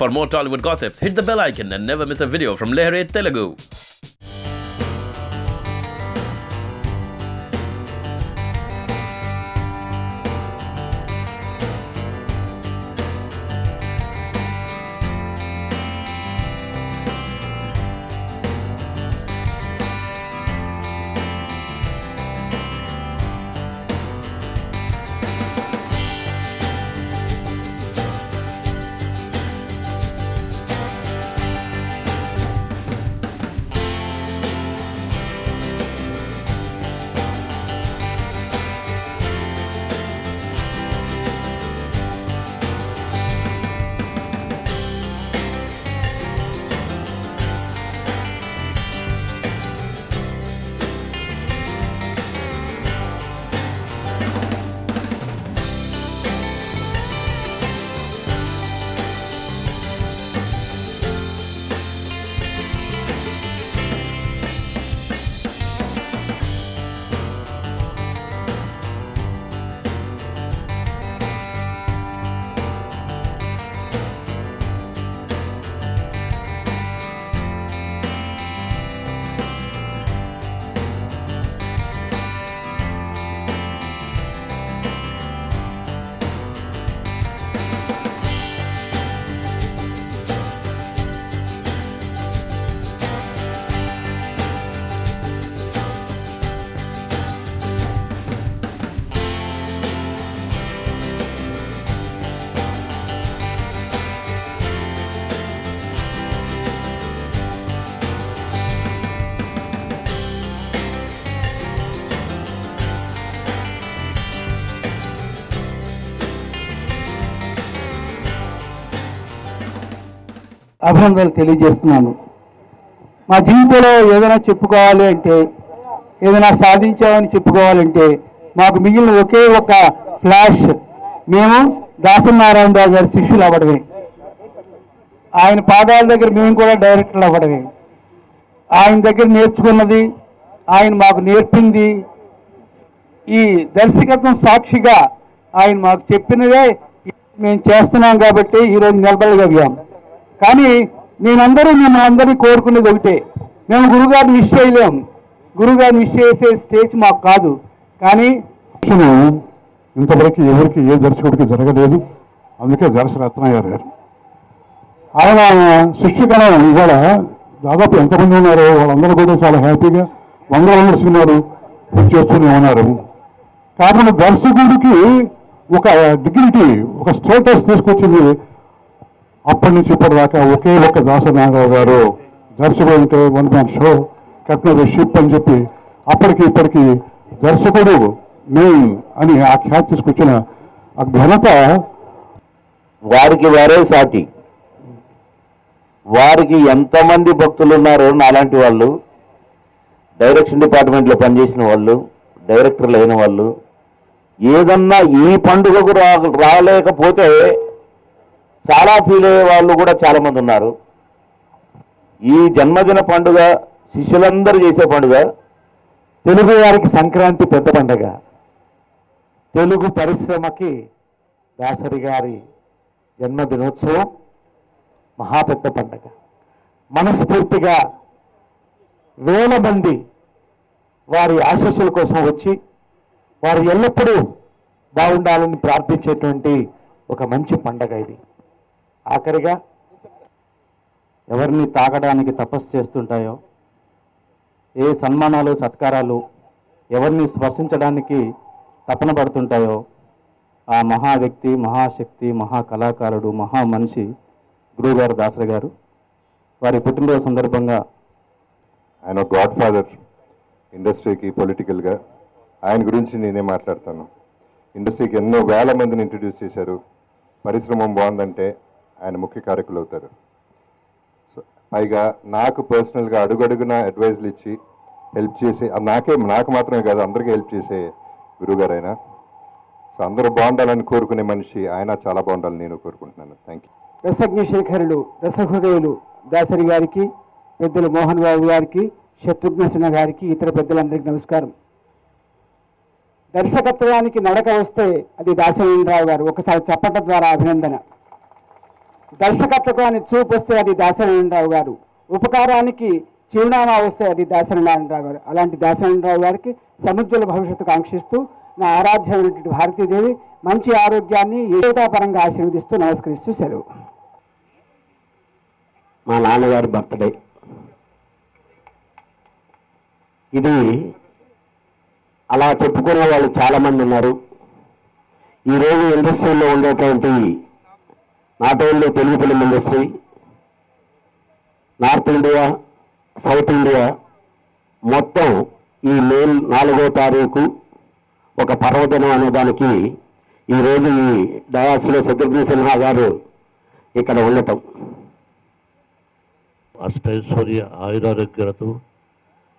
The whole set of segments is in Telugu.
For more Tollywood gossips, hit the bell icon and never miss a video from Lehere Telugu. అభినందనలు తెలియజేస్తున్నాను. మా జీవితంలో ఏదైనా చెప్పుకోవాలి అంటే, ఏదైనా సాధించామని చెప్పుకోవాలంటే మాకు మిగిలిన ఒకే ఒక ఫ్లాష్, మేము దాసనారాయణరావు గారి శిష్యులు అవ్వడమే. ఆయన పాదాల దగ్గర మేము కూడా డైరెక్టర్లు అవ్వడమే. ఆయన దగ్గర నేర్చుకున్నది, ఆయన మాకు నేర్పింది, ఈ దర్శకత్వం సాక్షిగా ఆయన మాకు చెప్పినదే మేము చేస్తున్నాం కాబట్టి ఈరోజు నిలబడగలిగాం. కానీ మిమ్మల్ని అందరినీ కోరుకునేది ఒకటే, మేము గురుగారిని మిస్ చేయలేం, గురుగారిని మిస్ చేసే స్టేజ్ మాకు కాదు. కానీ ఇంతవరకు ఎవరికి ఏ దర్శకుడికి జరగలేదు. అందుకే దర్శరత్నయ్య గారు ఆయన శిష్యగణం ఇవాళ దాదాపు ఎంతమంది ఉన్నారో వాళ్ళందరూ కూడా చాలా హ్యాపీగా వందల సినిమాలు పూర్తి చేస్తూనే ఉన్నారు. కాబట్టి దర్శకుడికి ఒక డిగ్నిటీ, ఒక స్టేటస్ తీసుకొచ్చింది. అప్పటి నుంచి ఇప్పటిదాకా ఒకే ఒక్క దాసనారాయణరావు గారు దర్శకుడు అంటే వన్ మ్యాన్ షో, కట్టిన షిప్ అని చెప్పి అప్పటికి ఇప్పటికి దర్శకుడు మెయిన్ అని ఆ ఖ్యాతి తీసుకొచ్చిన ఆ ఘనత వారికి వారే సాటి. వారికి ఎంతమంది భక్తులు ఉన్నారో నాలాంటి వాళ్ళు, డైరెక్షన్ డిపార్ట్మెంట్లో పనిచేసిన వాళ్ళు, డైరెక్టర్లు అయిన వాళ్ళు, ఏదన్నా ఈ పండుగకు రాలేకపోతే చాలా ఫీల్ అయ్యే వాళ్ళు కూడా చాలామంది ఉన్నారు. ఈ జన్మదిన పండుగ శిష్యులందరూ చేసే పండుగ. తెలుగు వారికి సంక్రాంతి పెద్ద పండుగ, తెలుగు పరిశ్రమకి దాసరి గారి జన్మదినోత్సవం మహాపెద్ద పండుగ. మనస్ఫూర్తిగా వేల మంది వారి ఆశీస్సుల కోసం వచ్చి వారు ఎల్లప్పుడూ బాగుండాలని ప్రార్థించేటువంటి ఒక మంచి పండుగ ఇది. ఆఖరిగా ఎవరిని తాకడానికి తపస్సు చేస్తుంటాయో, ఏ సన్మానాలు సత్కారాలు ఎవరిని స్పర్శించడానికి తపన పడుతుంటాయో, ఆ మహా వ్యక్తి, మహాశక్తి, మహాకళాకారుడు, మహా మనిషి గురువుగారు దాసరి గారు. వారి పుట్టినరోజు సందర్భంగా ఆయన గాడ్ ఫాదర్ ఇండస్ట్రీకి పొలిటికల్గా. ఆయన గురించి నేనే మాట్లాడతాను. ఇండస్ట్రీకి ఎన్నో వేల మందిని ఇంట్రడ్యూస్ చేశారు. పరిశ్రమ బాగుందంటే ఆయన ముఖ్య కారకులు అవుతారు. సో పైగా నాకు పర్సనల్గా అడుగడుగున అడ్వైజ్లు ఇచ్చి హెల్ప్ చేసి, నాకు మాత్రమే కాదు అందరికీ హెల్ప్ చేసే గురువుగారు ఆయన. సో అందరూ బాగుండాలని కోరుకునే మనిషి ఆయన. చాలా బాగుండాలని నేను కోరుకుంటున్నాను. Thank you. దశజ్ఞ శేఖరులు, దశహృదయులు దాసరి గారికి, పెద్దలు మోహన్ బాబు గారికి, శత్రుఘ్న సిన్హా గారికి, ఇతర పెద్దలందరికీ నమస్కారం. దర్శకత్వానికి నడక వస్తే అది దాసనారాయణరావు గారు. ఒకసారి చప్పట్ల ద్వారా అభినందన. దర్శకత్వాన్ని చూపు వస్తే అది దాసనారాయణరావు గారు, ఉపకారానికి చిరునామా వస్తే అది దాసనారాయణరావు గారు. అలాంటి దాసనారాయణరావు గారికి సముజ్వల భవిష్యత్తు కాంక్షిస్తూ నా ఆరాధ్యమైనటువంటి భారతీదేవి మంచి ఆరోగ్యాన్ని ఏకతాపరంగా ఆశీర్వదిస్తూ నమస్కరిస్తూ సెలవు. మా నాన్నగారి బర్త్డే ఇది. అలా చెప్పుకునే వాళ్ళు చాలామంది ఉన్నారు. ఈరోజు ఇండస్ట్రీలో ఉండేటువంటి not only Telugu film industry, north India, south India మొత్తం ఈ మే 4వ తారీఖు ఒక పర్వదినం అనే దానికి ఈరోజు ఈ డయాస్లో శత్రుఘ్న సిన్హా గారు ఇక్కడ ఉండటం. అష్టైశ్వర్య ఆయురారోగ్యాలతో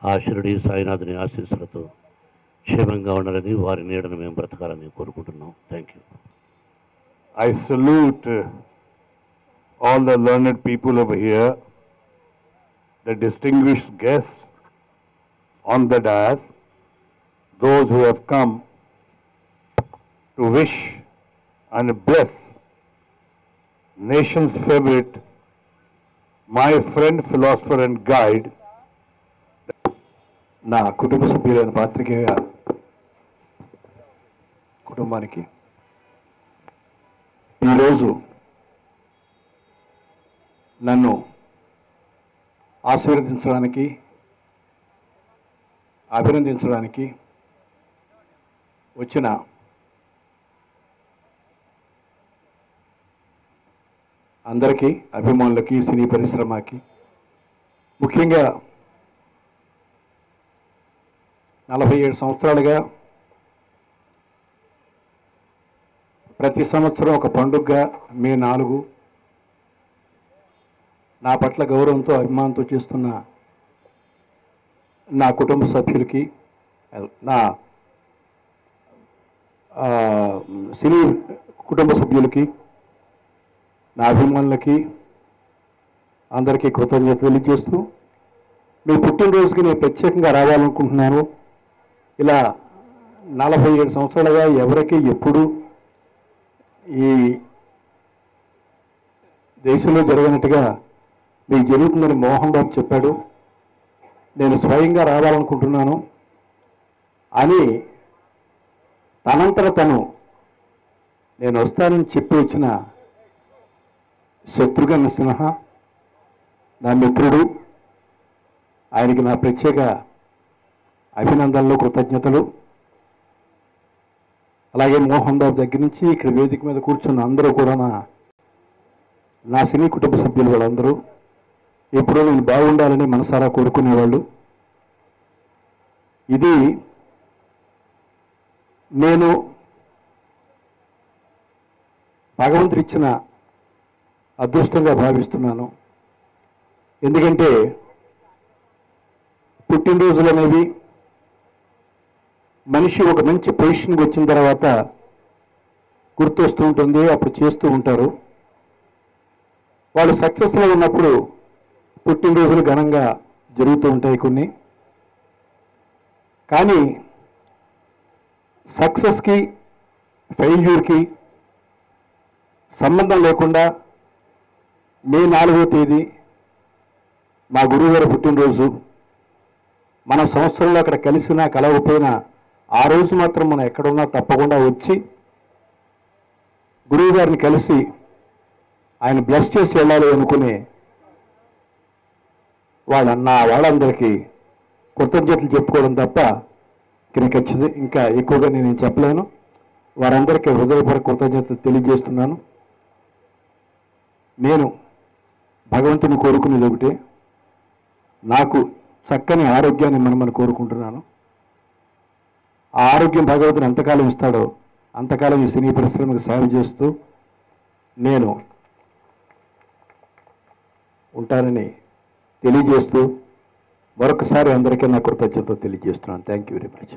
ఆ షిరిడి సాయినాథుని ఆశీస్సులతో క్షేమంగా ఉండాలని, వారి నీడను మేము బ్రతకాలని కోరుకుంటున్నాం. Thank you. I salute all the learned people over here, the distinguished guests on the dais, those who have come to wish and bless nation's favorite, my friend, philosopher and guide. నా కుటుంబ సభ్యులైన పాత్రికేయ కుటుంబానికి ఈరోజు నన్ను ఆశీర్వదించడానికి, అభినందించడానికి వచ్చిన అందరికీ, అభిమానులకి, సినీ పరిశ్రమకి, ముఖ్యంగా 47 సంవత్సరాలుగా ప్రతి సంవత్సరం ఒక పండుగగా మే 4 నా పట్ల గౌరవంతో, అభిమానంతో చేస్తున్న నా కుటుంబ సభ్యులకి, నా సినీ కుటుంబ సభ్యులకి, నా అభిమానులకి అందరికీ కృతజ్ఞత తెలియజేస్తూ, మీ పుట్టినరోజుకి నేను ప్రత్యేకంగా రావాలనుకుంటున్నాను. ఇలా 47 సంవత్సరాలుగా ఎవరికి ఎప్పుడు ఈ దేశంలో జరగనట్టుగా మీకు జరుగుతుందని మోహన్ బాబు చెప్పాడు. నేను స్వయంగా రావాలనుకుంటున్నాను అని తనంతట తను నేను వస్తానని చెప్పి వచ్చిన శత్రుఘ్న సిన్హా నా మిత్రుడు, ఆయనకి నా ప్రత్యేక అభినందనలు, కృతజ్ఞతలు. అలాగే మోహన్ బాబు దగ్గర నుంచి ఇక్కడ వేదిక మీద కూర్చున్న అందరూ కూడా నా సినీ కుటుంబ సభ్యులు వాళ్ళందరూ ఎప్పుడూ నేను బాగుండాలని మనసారా కోరుకునేవాళ్ళు. ఇది నేను భగవంతుడు ఇచ్చిన అదృష్టంగా భావిస్తున్నాను. ఎందుకంటే పుట్టినరోజులు అనేవి మనిషి ఒక మంచి పొజిషన్కి వచ్చిన తర్వాత గుర్తొస్తూ ఉంటుంది, అప్పుడు చేస్తూ ఉంటారు. వాళ్ళు సక్సెస్లో ఉన్నప్పుడు పుట్టినరోజులు ఘనంగా జరుగుతూ ఉంటాయి కొన్ని. కానీ సక్సెస్కి, ఫెయిల్యూర్కి సంబంధం లేకుండా మే 4వ తేదీ మా గురువుగారి పుట్టినరోజు, మన సంవత్సరంలో అక్కడ కలిసినా కలవకపోయినా ఆ రోజు మాత్రం మనం ఎక్కడున్నా తప్పకుండా వచ్చి గురువు గారిని కలిసి ఆయన బ్లెస్ చేసి వెళ్ళాలి అనుకునే వాళ్ళందరికీ కృతజ్ఞతలు చెప్పుకోవడం తప్ప ఇంకా ఎక్కువగా నేను చెప్పలేను. వారందరికీ హృదయపూర్వక కృతజ్ఞతలు తెలియజేస్తున్నాను. నేను భగవంతుని కోరుకునేది ఒకటే, నాకు చక్కని ఆరోగ్యాన్ని మనం కోరుకుంటున్నాను. ఆ ఆరోగ్యం భగవంతుని ఎంతకాలం ఇస్తాడో అంతకాలం ఈ సినీ పరిశ్రమకు సేవ చేస్తూ నేను ఉంటానని తెలియజేస్తూ మరొకసారి అందరికీ నా కృతజ్ఞతలు తెలియజేస్తున్నాను. Thank you very much.